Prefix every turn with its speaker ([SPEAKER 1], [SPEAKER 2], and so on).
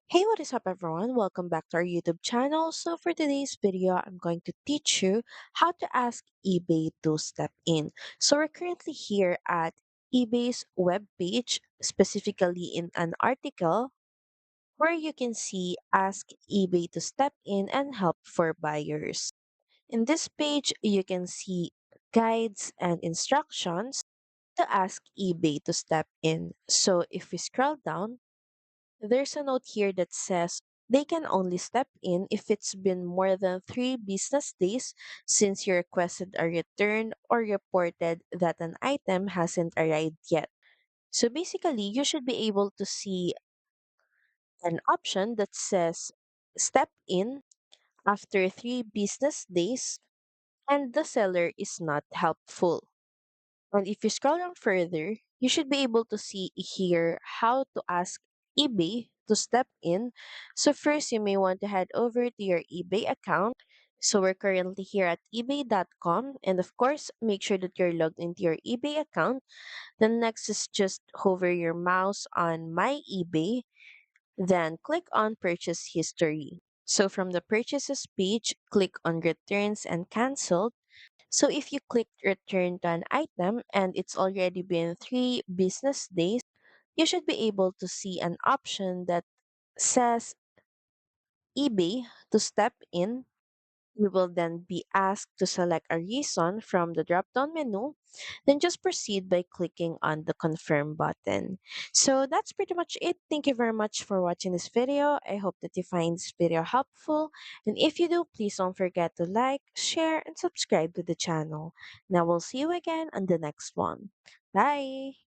[SPEAKER 1] Hey, what is up everyone? Welcome back to our YouTube channel. So for today's video, I'm going to teach you how to ask eBay to step in. So we're currently here at eBay's webpage, specifically in an article where you can see ask eBay to step in and help for buyers. In this page, you can see guides and instructions to ask eBay to step in. So if we scroll down, there's a note here that says they can only step in if it's been more than 3 business days since you requested a return or reported that an item hasn't arrived yet. So basically, you should be able to see an option that says step in after 3 business days and the seller is not helpful. And if you scroll down further, you should be able to see here how to ask eBay to step in. So first, you may want to head over to your eBay account. So we're currently here at ebay.com. And of course, make sure that you're logged into your eBay account. Then next is just hover your mouse on My eBay. Then click on Purchase History. So from the Purchases page, click on Returns and Cancel. So if you click return to an item and it's already been 3 business days, you should be able to see an option that says eBay to step in. You will then be asked to select a reason from the drop down menu. Then just proceed by clicking on the confirm button. So that's pretty much it. Thank you very much for watching this video. I hope that you find this video helpful. And if you do, please don't forget to like, share, and subscribe to the channel. Now we'll see you again on the next one. Bye!